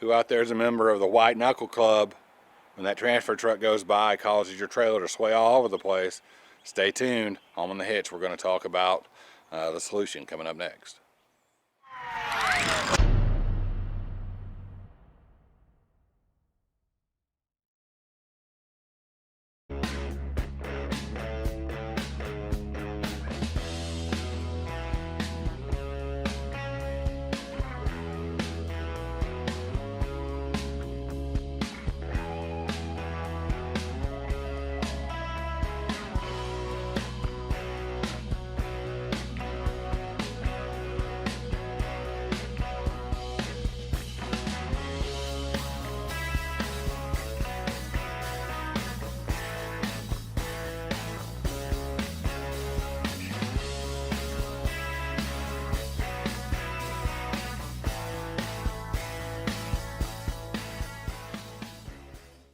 Who out there is a member of the White Knuckle Club? When that transfer truck goes by, causes your trailer to sway all over the place. Stay tuned. On the Hitch, we're going to talk about the solution coming up next.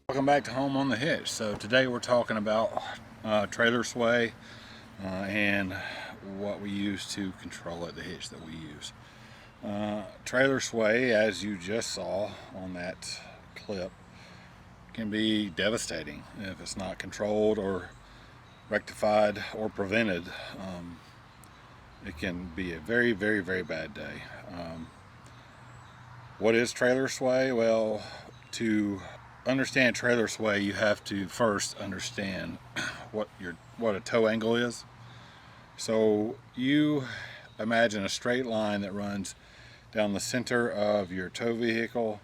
Welcome back to Home on the Hitch. So today we're talking about trailer sway and what we use to control it, the hitch that we use. Trailer sway, as you just saw on that clip, can be devastating if it's not controlled or rectified or prevented. It can be a very, very, very bad day. What is trailer sway? Well, to understand trailer sway, you have to first understand what a tow angle is. So you imagine a straight line that runs down the center of your tow vehicle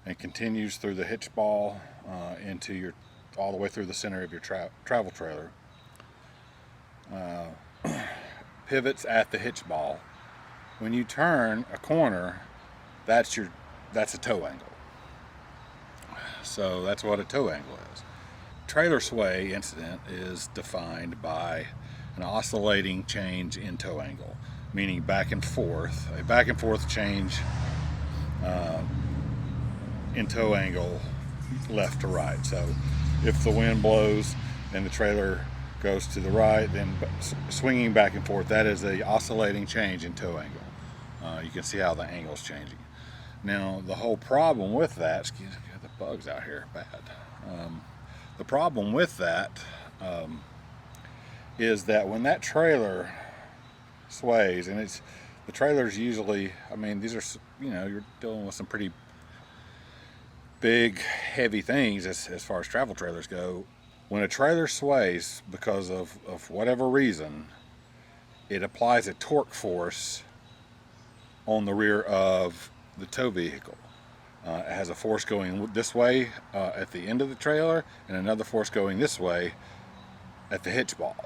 and continues through the hitch ball into all the way through the center of your travel trailer. Pivots at the hitch ball. When you turn a corner, that's a tow angle. So that's what a tow angle is. Trailer sway incident is defined by an oscillating change in tow angle, meaning back and forth, a back and forth change in tow angle left to right. So if the wind blows and the trailer goes to the right, then swinging back and forth, that is a oscillating change in tow angle. You can see how the angle's changing. Now the whole problem with that, excuse me, the bugs out here bad. The problem with that is that when that trailer sways, and the trailers usually, I mean, these are, you're dealing with some pretty big, heavy things as far as travel trailers go. When a trailer sways because of whatever reason, it applies a torque force on the rear of the tow vehicle. It has a force going this way at the end of the trailer and another force going this way at the hitch ball.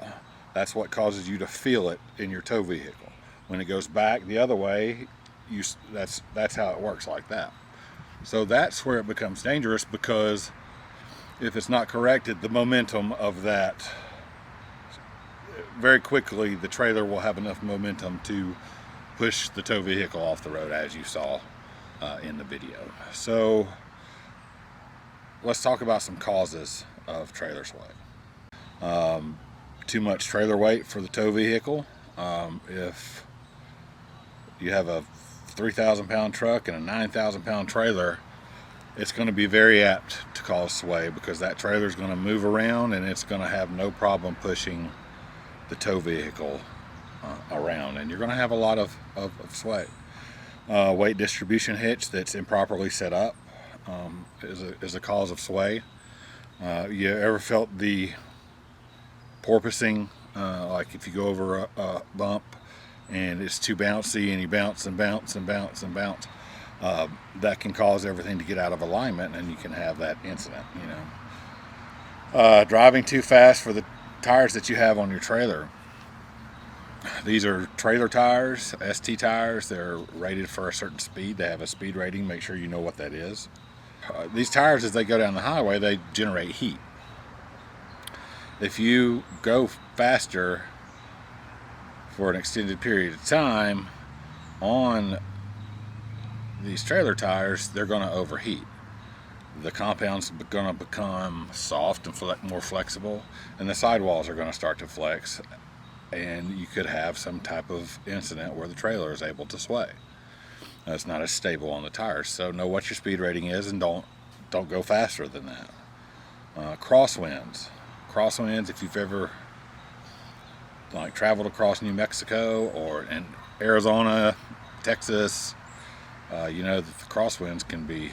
That's what causes you to feel it in your tow vehicle. When it goes back the other way, that's how it works, like that. So that's where it becomes dangerous, because if it's not corrected, the momentum of that, very quickly the trailer will have enough momentum to push the tow vehicle off the road, as you saw in the video. So let's talk about some causes of trailer sway. Too much trailer weight for the tow vehicle. If you have a 3,000 pound truck and a 9,000 pound trailer, it's going to be very apt to cause sway, because that trailer is going to move around and it's going to have no problem pushing the tow vehicle around, and you're going to have a lot of sway. Weight distribution hitch that's improperly set up is a cause of sway. You ever felt the porpoising, like if you go over a bump and it's too bouncy and you bounce and bounce and bounce and bounce, that can cause everything to get out of alignment, and you can have that incident. Driving too fast for the tires that you have on your trailer. These are trailer tires, ST tires. They're rated for a certain speed. They have a speed rating. Make sure you know what that is. These tires, as they go down the highway, they generate heat. If you go faster for an extended period of time on these trailer tires, they're going to overheat. The compound's going to become soft and more flexible, and the sidewalls are going to start to flex, and you could have some type of incident where the trailer is able to sway. It's not as stable on the tires. So know what your speed rating is and don't go faster than that. Crosswinds. If you've ever like traveled across New Mexico or in Arizona, Texas, you know that the crosswinds can be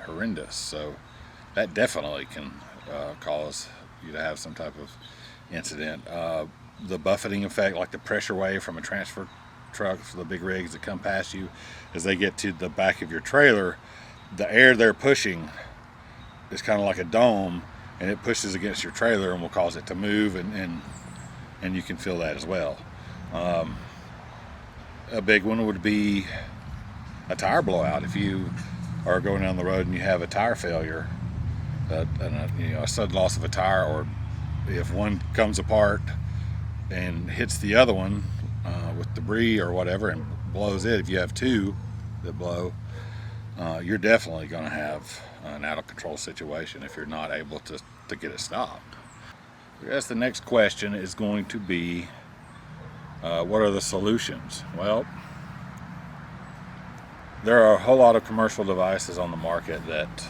horrendous. So that definitely can cause you to have some type of incident. The buffeting effect, like the pressure wave from a transfer truck for the big rigs that come past you, as they get to the back of your trailer, the air they're pushing is kind of like a dome, and it pushes against your trailer and will cause it to move, and you can feel that as well. A big one would be a tire blowout. If you are going down the road and you have a tire failure, a sudden loss of a tire, or if one comes apart and hits the other one with debris or whatever and blows it, if you have two that blow, you're definitely going to have an out of control situation if you're not able to get it stopped. I guess the next question is going to be, what are the solutions? Well, there are a whole lot of commercial devices on the market that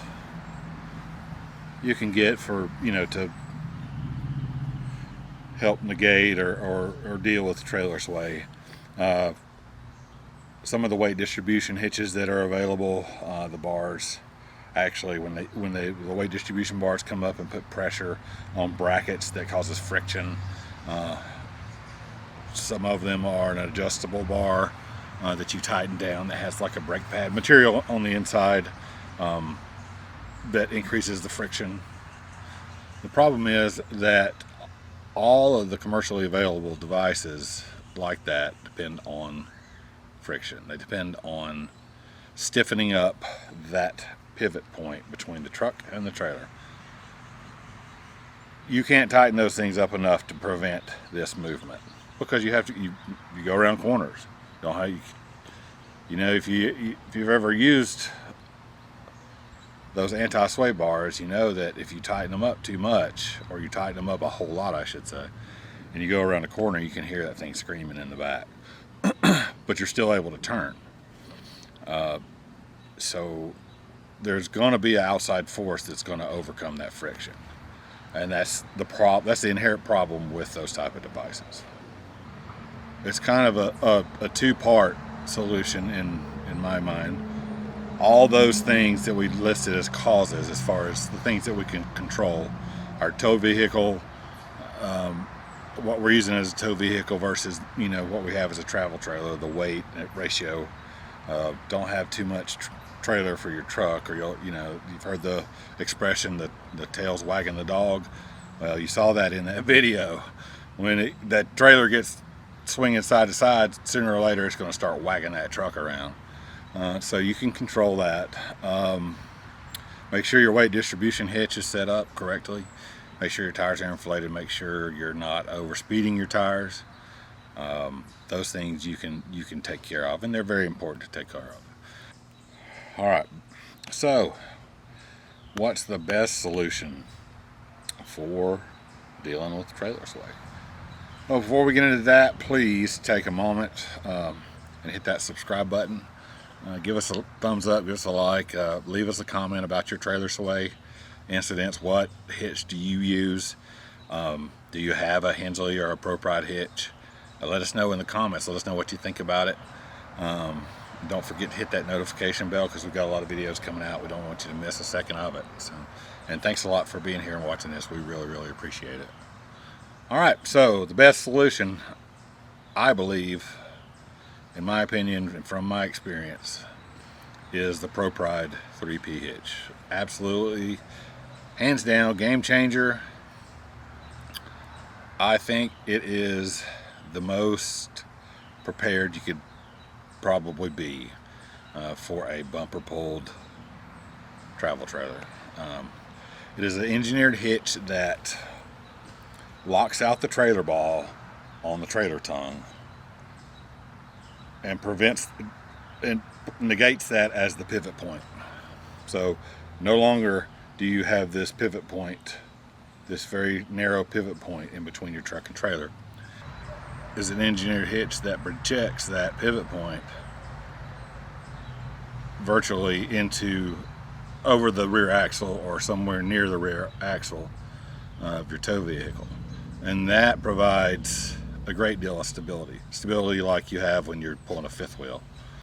you can get for, to help negate or deal with trailer sway. Some of the weight distribution hitches that are available, the bars, actually when the weight distribution bars come up and put pressure on brackets, that causes friction. Some of them are an adjustable bar that you tighten down that has like a brake pad material on the inside that increases the friction. The problem is that all of the commercially available devices like that depend on friction. They depend on stiffening up that pivot point between the truck and the trailer. You can't tighten those things up enough to prevent this movement, because you have to you go around corners. If you've ever used those anti-sway bars, you know that if you tighten them up too much, or you tighten them up a whole lot, I should say, and you go around a corner, you can hear that thing screaming in the back. But you're still able to turn. So there's going to be an outside force that's going to overcome that friction, and that's the inherent problem with those type of devices. It's kind of a two-part solution in my mind. All those things that we listed as causes, as far as the things that we can control, our tow vehicle, what we're using as a tow vehicle versus what we have as a travel trailer, the weight ratio. Don't have too much trailer for your truck, or you've heard the expression that the tail's wagging the dog. Well, you saw that in that video. When that trailer gets swinging side to side, sooner or later it's going to start wagging that truck around. So you can control that. Make sure your weight distribution hitch is set up correctly. Make sure your tires are inflated. Make sure you're not overspeeding your tires. Those things you can take care of, and they're very important to take care of. All right, so what's the best solution for dealing with trailer sway? Well, before we get into that, please take a moment and hit that subscribe button. Give us a thumbs up, give us a like, leave us a comment about your trailer sway incidents. What hitch do you use? Do you have a Hensley or a Propride hitch? Let us know in the comments. Let us know what you think about it. Don't forget to hit that notification bell, because we've got a lot of videos coming out. We don't want you to miss a second of it. And thanks a lot for being here and watching this. We really, really appreciate it. All right, so the best solution, I believe, in my opinion and from my experience, is the Propride 3P hitch. Absolutely, hands down, game changer. I think it is the most prepared you could probably be for a bumper pulled travel trailer. It is an engineered hitch that locks out the trailer ball on the trailer tongue and prevents and negates that as the pivot point. So no longer do you have this pivot point, this very narrow pivot point in between your truck and trailer. Is an engineered hitch that projects that pivot point virtually over the rear axle or somewhere near the rear axle of your tow vehicle. And that provides a great deal of stability like you have when you're pulling a fifth wheel.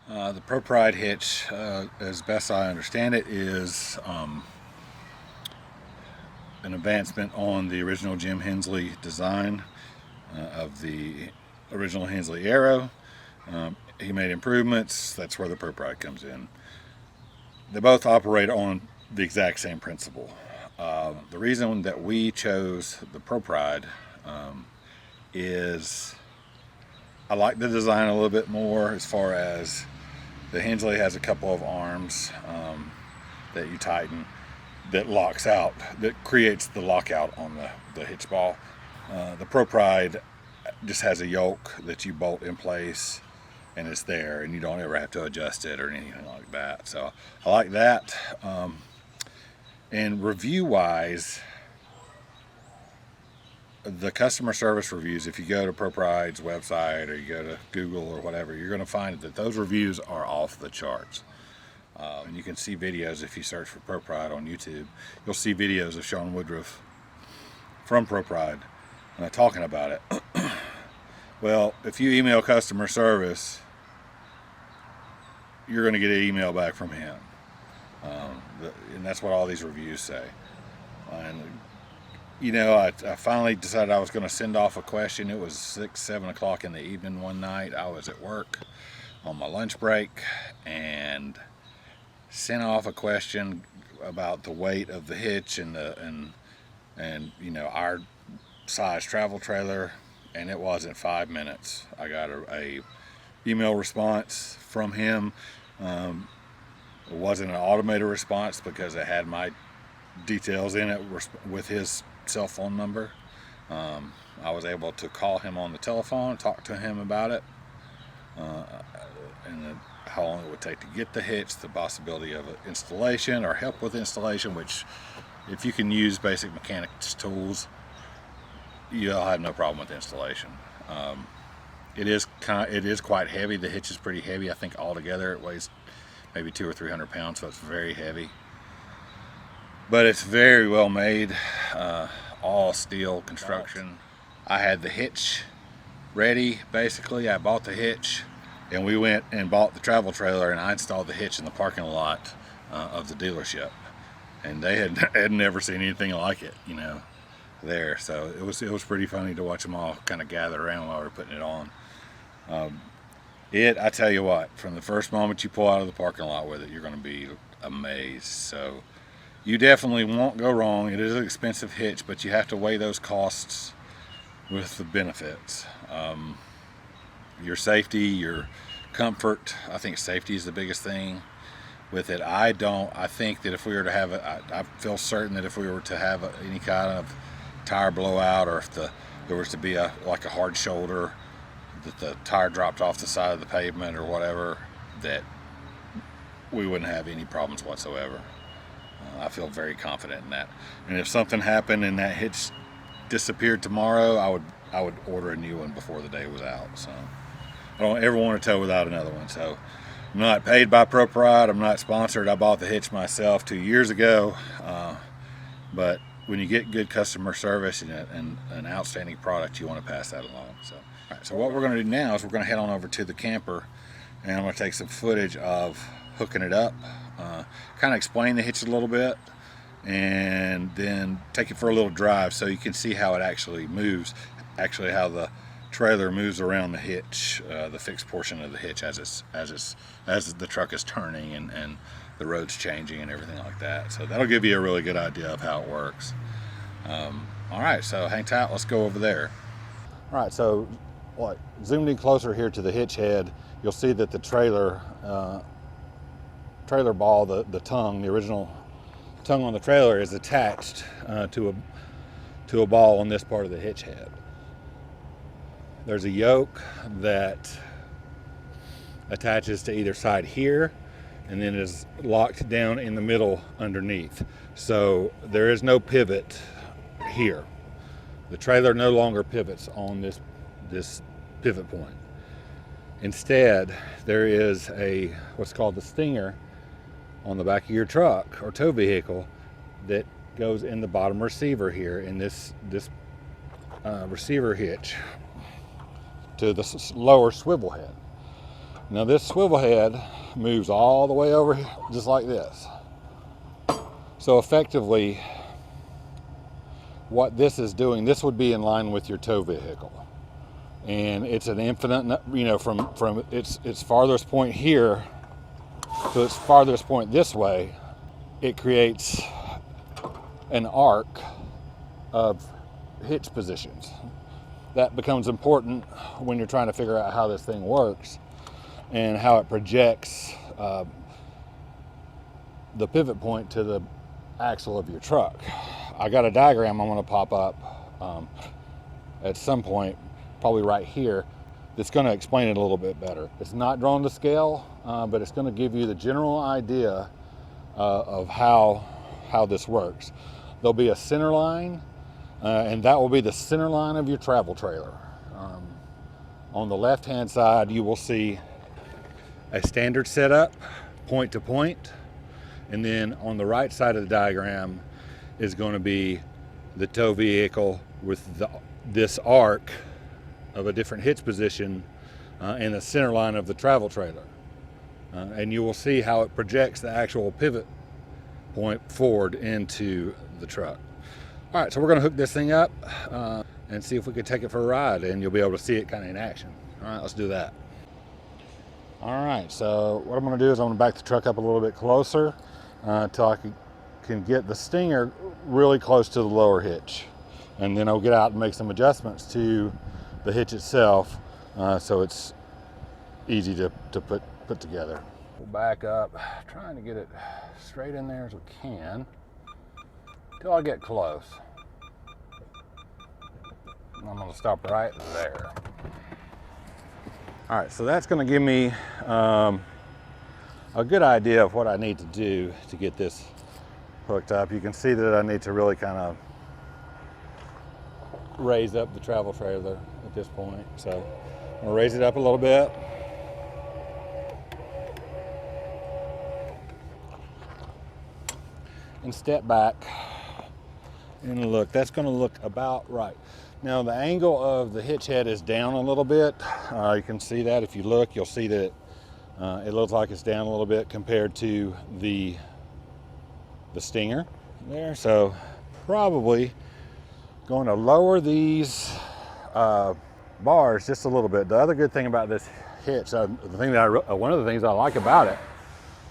The Propride hitch, as best I understand it, is an advancement on the original Jim Hensley design of the original Hensley Arrow. He made improvements. That's where the Propride comes in. They both operate on the exact same principle. The reason that we chose the Propride is I like the design a little bit more, as far as the Hensley has a couple of arms that you tighten that locks out, that creates the lockout on the hitch ball. The Propride just has a yoke that you bolt in place and it's there, and you don't ever have to adjust it or anything like that. So I like that. And review wise, the customer service reviews, if you go to Propride's website or you go to Google or whatever, you're going to find that those reviews are off the charts. And you can see videos if you search for Propride on YouTube. You'll see videos of Sean Woodruff from Propride talking about it. Well, if you email customer service, you're going to get an email back from him. And that's what all these reviews say. And you know, I finally decided I was going to send off a question. It was 6, 7 o'clock in the evening one night. I was at work on my lunch break and sent off a question about the weight of the hitch and you know, our size travel trailer, and it wasn't 5 minutes. I got a email response from him. It wasn't an automated response because it had my details in it with his cell phone number. I was able to call him on the telephone, talk to him about it, and how long it would take to get the hitch, the possibility of installation or help with installation, which if you can use basic mechanics tools, you'll have no problem with installation. It is quite heavy. The hitch is pretty heavy. I think altogether it weighs maybe 200 or 300 pounds, so it's very heavy. But it's very well made, all steel construction. I had the hitch ready, basically. I bought the hitch, and we went and bought the travel trailer, and I installed the hitch in the parking lot of the dealership. And they had never seen anything like it, you know, there. So it was pretty funny to watch them all kind of gather around while we were putting it on. I tell you what, from the first moment you pull out of the parking lot with it, you're going to be amazed. So you definitely won't go wrong. It is an expensive hitch, but you have to weigh those costs with the benefits. Your safety, your comfort. I think safety is the biggest thing with it. I think that if we were to have I feel certain that if we were to have any kind of tire blowout, or if there was to be like a hard shoulder, that the tire dropped off the side of the pavement or whatever, that we wouldn't have any problems whatsoever. I feel very confident in that. And if something happened and that hitch disappeared tomorrow, I would order a new one before the day was out. So I don't ever want to tow without another one. So I'm not paid by Propride. I'm not sponsored. I bought the hitch myself 2 years ago. But when you get good customer service and an outstanding product, you want to pass that along. So, all right, so what we're going to do now is we're going to head on over to the camper, and I'm going to take some footage of hooking it up, kind of explain the hitch a little bit, and then take it for a little drive so you can see how it actually moves, how the trailer moves around the hitch, the fixed portion of the hitch as the truck is turning and the road's changing and everything like that. So that'll give you a really good idea of how it works. All right, so hang tight, let's go over there. All right, so zoomed in closer here to the hitch head, you'll see that the trailer ball, the tongue, the original tongue on the trailer, is attached to a ball on this part of the hitch head. There's a yoke that attaches to either side here, and then is locked down in the middle underneath. So there is no pivot here. The trailer no longer pivots on this pivot point. Instead, there is what's called the stinger on the back of your truck or tow vehicle that goes in the bottom receiver here in this receiver hitch to the lower swivel head. Now this swivel head moves all the way over here, just like this. So effectively, what this is doing, this would be in line with your tow vehicle. And it's an infinite, you know, from its farthest point here to its farthest point this way, it creates an arc of hitch positions. That becomes important when you're trying to figure out how this thing works and how it projects the pivot point to the axle of your truck. I got a diagram I'm going to pop up at some point, probably right here, that's going to explain it a little bit better. It's not drawn to scale, but it's going to give you the general idea of how this works. There'll be a center line, and that will be the center line of your travel trailer. On the left-hand side, you will see a standard setup, point to point, and then on the right side of the diagram is going to be the tow vehicle with this arc of a different hitch position in the center line of the travel trailer. And you will see how it projects the actual pivot point forward into the truck. All right, so we're going to hook this thing up and see if we can take it for a ride, and you'll be able to see it kind of in action. All right, let's do that. All right, so what I'm going to do is I'm going to back the truck up a little bit closer until I can get the stinger really close to the lower hitch, and then I'll get out and make some adjustments to the hitch itself so it's easy to put together. We'll back up, trying to get it straight in there as we can till I get close. And I'm going to stop right there. All right, so that's going to give me a good idea of what I need to do to get this hooked up. You can see that I need to really kind of raise up the travel trailer at this point. So I'm going to raise it up a little bit. And step back and look. That's going to look about right. Now the angle of the hitch head is down a little bit. You can see that if you look, you'll see that it looks like it's down a little bit compared to the stinger there. So probably going to lower these bars just a little bit. The other good thing about this hitch, one of the things I like about it,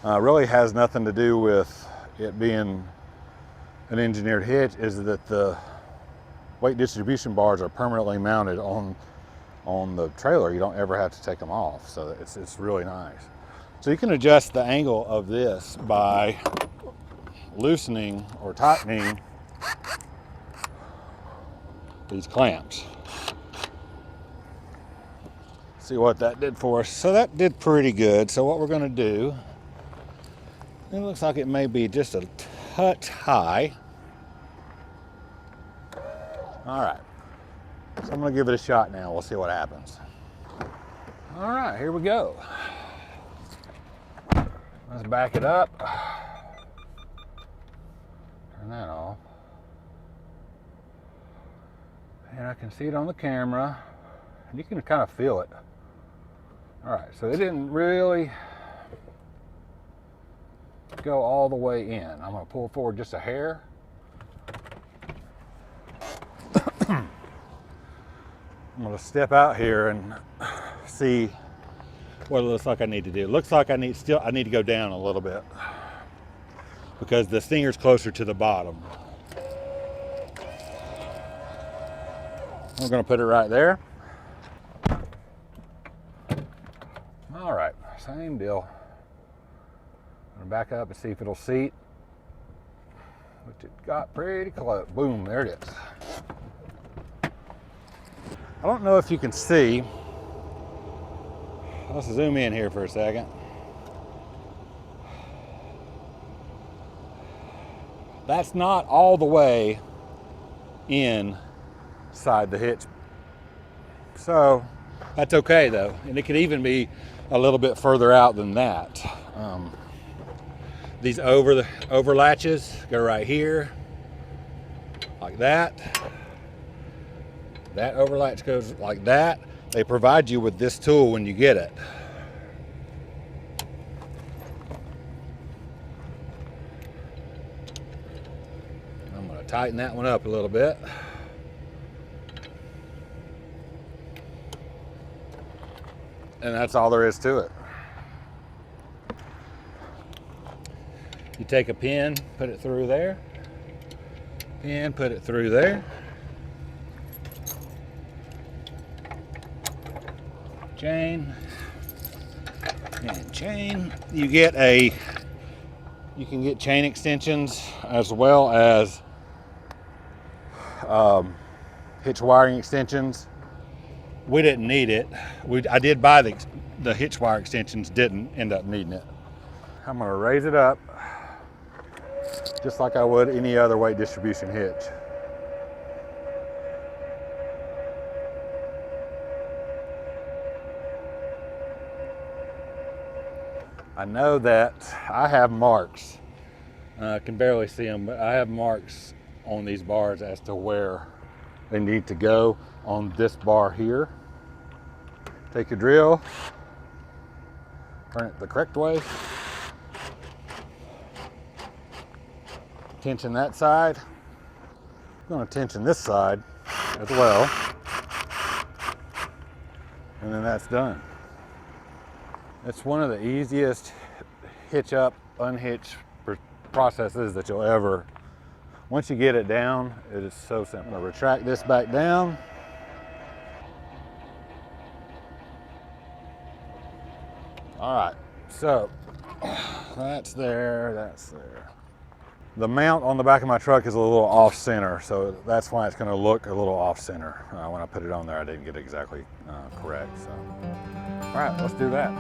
really has nothing to do with it being an engineered hitch, is that the weight distribution bars are permanently mounted on the trailer. You don't ever have to take them off, so it's really nice. So you can adjust the angle of this by loosening or tightening these clamps. See what that did for us. So that did pretty good. So what we're going to do, it looks like it may be just a touch high. All right, so I'm going to give it a shot now. We'll see what happens. All right, here we go. Let's back it up. Turn that off. And I can see it on the camera. And you can kind of feel it. All right, so it didn't really go all the way in. I'm going to pull forward just a hair. I'm going to step out here and see what it looks like I need to do. It looks like I need to go down a little bit because the stinger's closer to the bottom. I'm going to put it right there. All right, same deal. I'm going to back up and see if it'll seat, which it got pretty close. Boom, there it is. I don't know if you can see. Let's zoom in here for a second. That's not all the way inside the hitch. So that's okay though. And it could even be a little bit further out than that. These over latches go right here, like that. That overlatch goes like that. They provide you with this tool when you get it. I'm going to tighten that one up a little bit. And that's all there is to it. You take a pin, put it through there. Pin, put it through there. Chain and chain. You can get chain extensions as well as hitch wiring extensions. We didn't need it. I did buy the hitch wire extensions, didn't end up needing it. I'm gonna raise it up just like I would any other weight distribution hitch. I know that I have marks. I can barely see them, but I have marks on these bars as to where they need to go on this bar here. Take your drill, turn it the correct way. Tension that side. I'm going to tension this side as well. And then that's done. It's one of the easiest hitch up, unhitch processes that you'll ever. Once you get it down, it is so simple. I'm going to retract this back down. All right, so that's there, that's there. The mount on the back of my truck is a little off center, so that's why it's going to look a little off center. When I put it on there, I didn't get it exactly correct. So, all right, let's do that.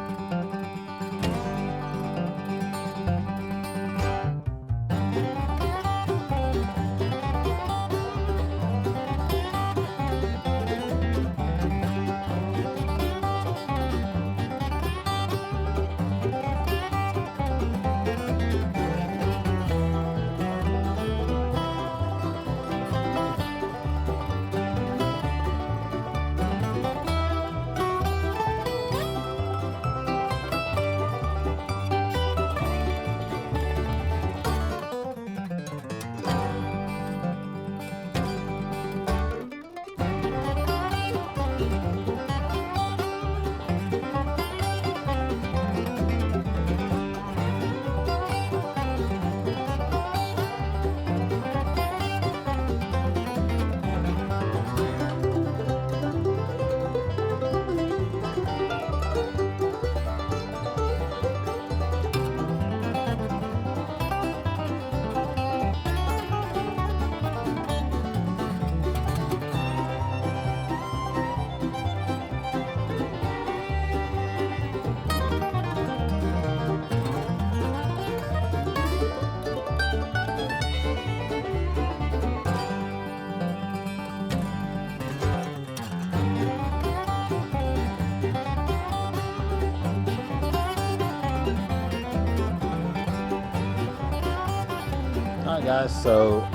Alright guys, so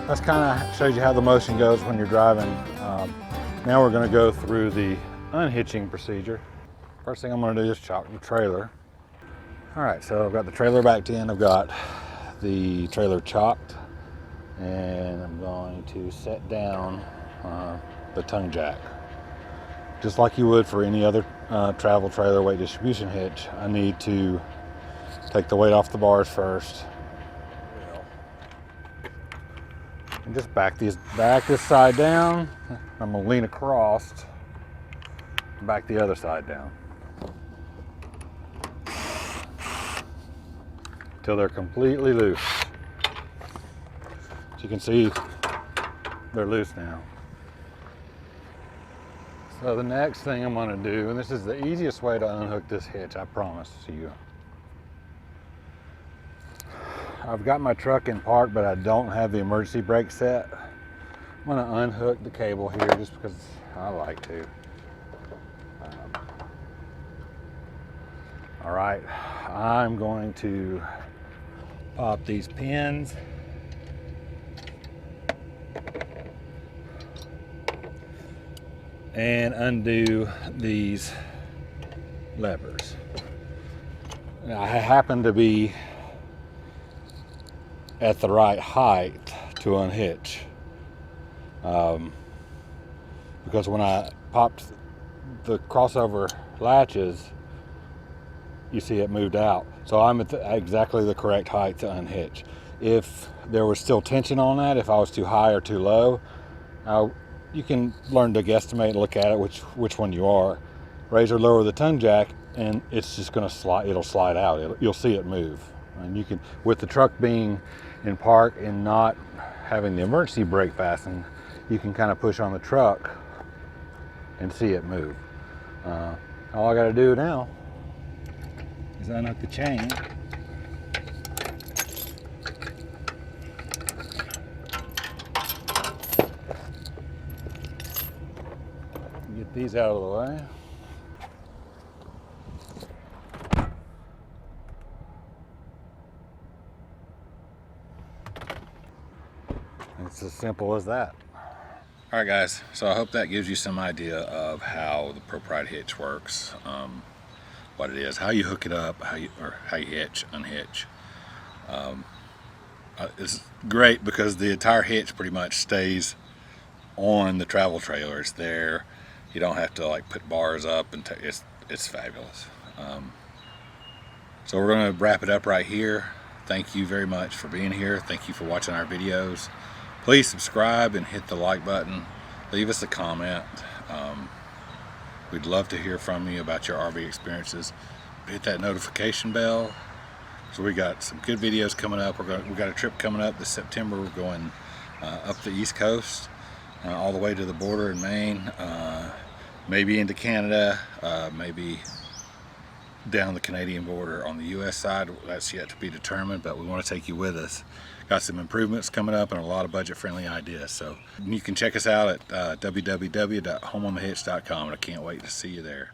that's kind of shows you how the motion goes when you're driving. Now we're going to go through the unhitching procedure. First thing I'm going to do is chock the trailer. Alright, so I've got the trailer backed in, I've got the trailer chocked, and I'm going to set down the tongue jack. Just like you would for any other travel trailer weight distribution hitch, I need to take the weight off the bars first. And just back this side down. I'm gonna lean across, back the other side down. Till they're completely loose. As you can see, they're loose now. So the next thing I'm gonna do, and this is the easiest way to unhook this hitch, I promise you. I've got my truck in park, but I don't have the emergency brake set. I'm gonna unhook the cable here just because I like to. All right, I'm going to Pop these pins. And undo these levers. Now, I happen to be at the right height to unhitch, because when I popped the crossover latches, you see it moved out. So I'm at exactly the correct height to unhitch. If there was still tension on that, if I was too high or too low, you can learn to guesstimate, look at it, which one you are. Raise or lower the tongue jack, and it's just going to slide. It'll slide out. You'll see it move. And you can, with the truck being in park and not having the emergency brake fastened, you can kind of push on the truck and see it move. All I got to do now is unhook the chain. Get these out of the way. It's as simple as that. All right, guys, so I hope that gives you some idea of how the Propride hitch works, what it is, how you hook it up, how you hitch, unhitch. It's great because the entire hitch pretty much stays on the travel trailer. It's there. You don't have to like put bars up, and it's fabulous. So we're going to wrap it up right here. Thank you very much for being here. Thank you for watching our videos. Please subscribe and hit the like button. Leave us a comment. We'd love to hear from you about your RV experiences. Hit that notification bell. So we got some good videos coming up. We got a trip coming up this September. We're going up the East Coast, all the way to the border in Maine, maybe into Canada, maybe down the Canadian border on the US side. That's yet to be determined, but we want to take you with us. Got some improvements coming up and a lot of budget-friendly ideas. So you can check us out at www.homeonthehitch.com, and I can't wait to see you there.